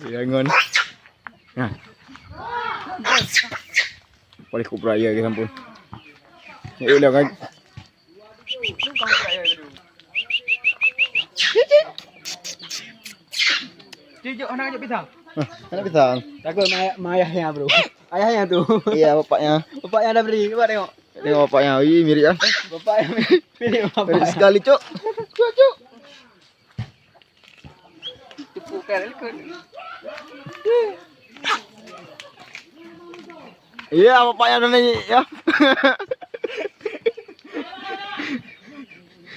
Ya ngon. Nah. Boleh ku beraya ke sampun. Ya udah kan. Cucuk anak ajak pisang. Anak pisang. Takut ayahnya, Bro. Ayahnya tuh. Iya, bapaknya. Bapaknya ada beri. Coba tengok. Tengok bapaknya. Ih, mirip kan? Bapaknya mirip bapaknya. Mirip sekali, Cuk. Cuk. Cepukan ikut. Iya, bapaknya ada nih ya.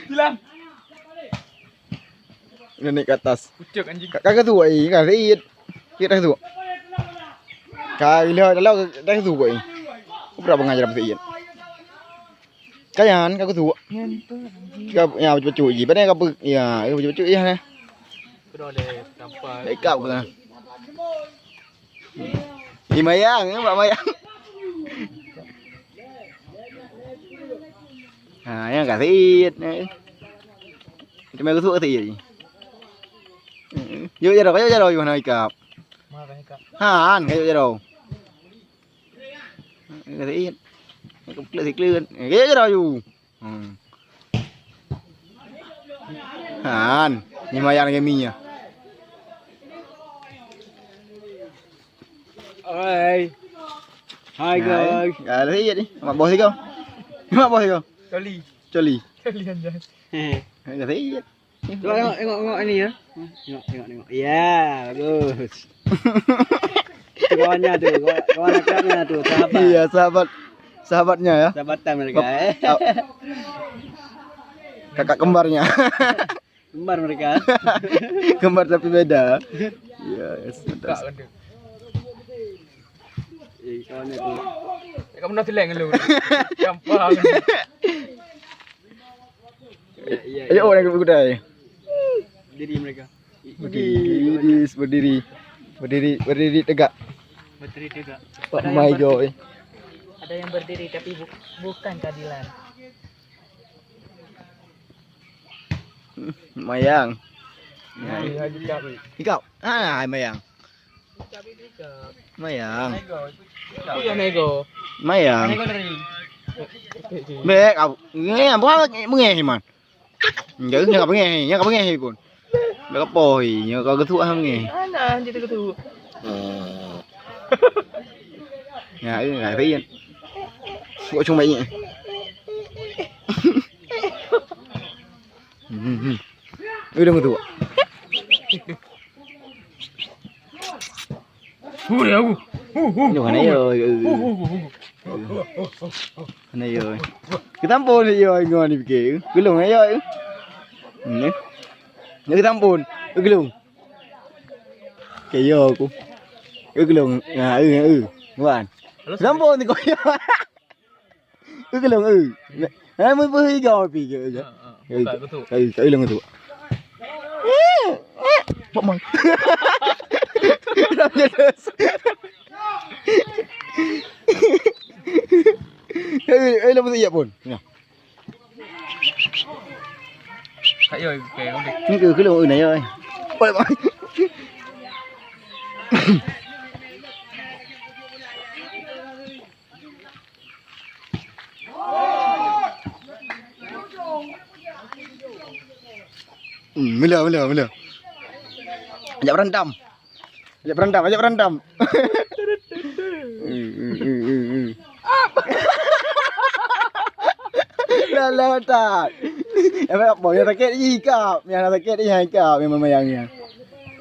Hilang. Udah naik ke atas. Pucuk anjing. Kagak tuh, enggak rit. Kira tuh. Kagak dah dah tuh gue. Berapa ngajar apa Kayan, kagak tuh. Kagak ya cucu ji, pada kagak ya, cucu iya nah. Sudah deh, tanpa. Ikau betul. Di mayang, Mbak Mayang. Nah, yang kasih. Cuma aku suka sih. Yuk jaro, kayo jaro gimana ikap? Makanya Kak. Han, kayo jaro. Kasih. Keklik-klik. Kayo jaro yuk. Han, ni mayang gaminya. Hai. Hai guys. Ada sih ni. Mak bos kau. Mak bos kau. Coli. Coli. Coli anjay. Ada sih. Tengok ini ya. Tengok. Iya, bagus. Itu kawannya tuh, kawan akrabnya tuh, sahabat. Iya, sahabatnya ya. Sahabatan mereka. Kakak kembarnya. Kembar mereka. Kembar tapi beda. Iya, Kak kan tuh. Kawannya tuh. Kamu nanti leng lu. Gampang. Iya. Ayo orang berkuda. Berdiri mereka. Berdiri tegak. Berdiri tegak. Oh my god. Ada yang berdiri tapi bukan keadilan. Mayang. Ikau. Ah, mayang. Mayang. Iya nego. Mayang. Nego dari. Bek, nghe apa nghe man. Enggak pengen pun. Enggak kapoi, nya kau ketua nge. Mana jadi ketua. Ya, ini enggak rian. Gua cuma ini. Udah ketua. Ya aku. Mana yo. Mana yo. Ketampun yo ngon dipikir. Gulung ayo. Ni. Ni ketampun. Gulung. Kayo aku. Gulung. Ya ngoan. Ketampun ni kau yo. Gulung Hai mun beri kau pikir je. Kau ilung tu. Pak mang. Dah jelas. Dah betul ya pun. Ya. Kak yo kayak ngombe. Ni ke lu này ơi. Ôi bye. Mila. Ajak berantem. Lah tak. Em phải bỏ nhà ta kết gì cả, nhà ta kết đi hai cả, em mà yang nha.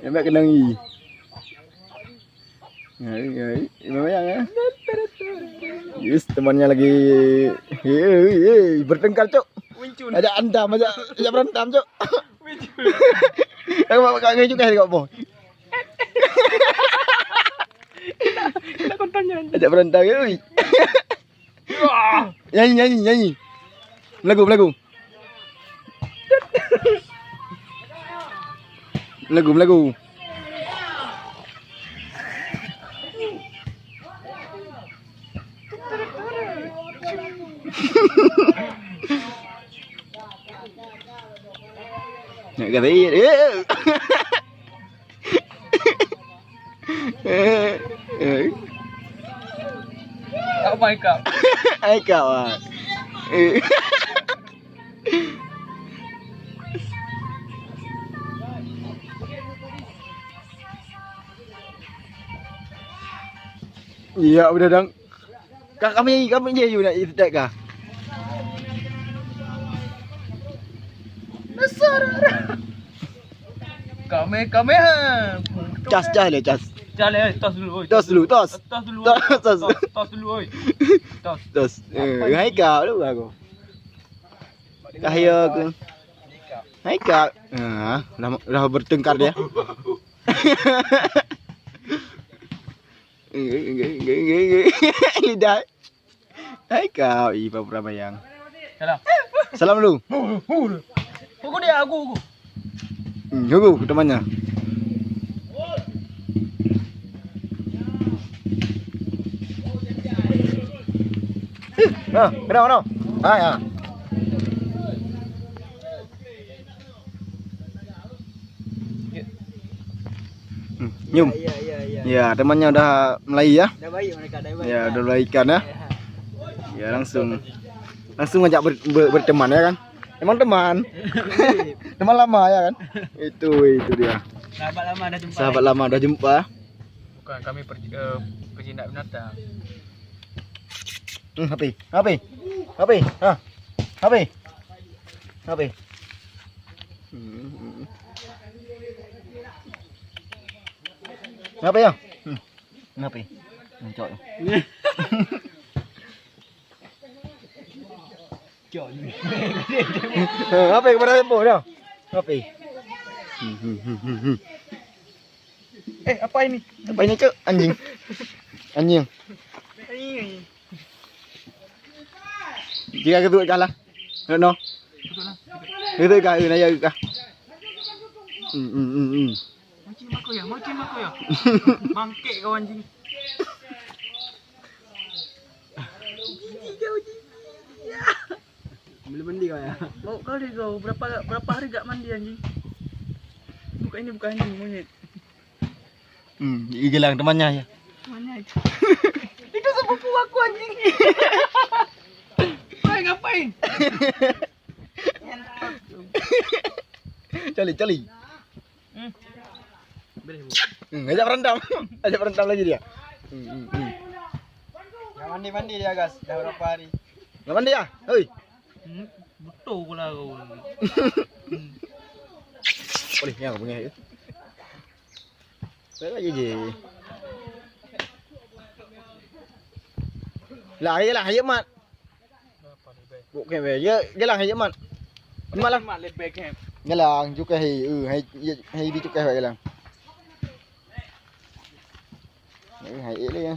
Em phải kenang gì. Ngeri, emang yang ya. Yes, temannya lagi bertengkar, Cuk. Ajak andam, ajak berantem, Cuk. Aku mau kagak juga kok, Boy. Kita kontennya. Ajak berantem, euy. Nyanyi. Lagu. Lagu. Nak kata Apa kau? Ai kau ah. Iya, udah dong. Kami je you nak itak kah? Kami. Cas le cas. Jalan, tos dulu, oi. Tos dulu, tos. Tos dulu. Tos. Tos dulu, oi. Tos. Tos. Hai kau lu aku. Kahaya ke. Hai kau. Dah bertengkar dia. Lidah. Hai kau, Ipa Prabayang. Salam. Salam dulu. Aku dia, aku. Tunggu temannya. Kenapa? Ya. Nyum. Ya, temannya udah mulai ya. Dah baik mereka, dah baik. Ya, udah mulai ikan ya. Ya, langsung ngajak berteman ya kan. Emang teman. Teman lama ya kan. Itu dia. Sahabat lama dah jumpa. Bukan, kami pejinak binatang. HP. Apa ya? Kenapa? Cok. Cok. Apa kepada tempo dah? Apa? Apa ini? Apa ini, Cok? Anjing. Jika ketut kalah. No. Ketut kah? Naya kah? Mancing aku ya. Bangkit kau anjing. Belum mandi kau ya? Bau kali kau. Berapa hari gak mandi anjing? Bukan anjing, monyet. Hilang temannya ya. Mana itu? Itu sepupu aku anjing. Ngapain? Cali. Ajak berendam lagi dia. Nggak mandi dia guys, dah berapa hari? Nggak mandi ya? Hei. Betul pula kau. Boleh ya punya ya. Saya lagi je. Lah ayo mat. Bukan về cái làng hay dễ mặn mà lắm cái làng chú cái hay đi chú cái vậy làng hay đi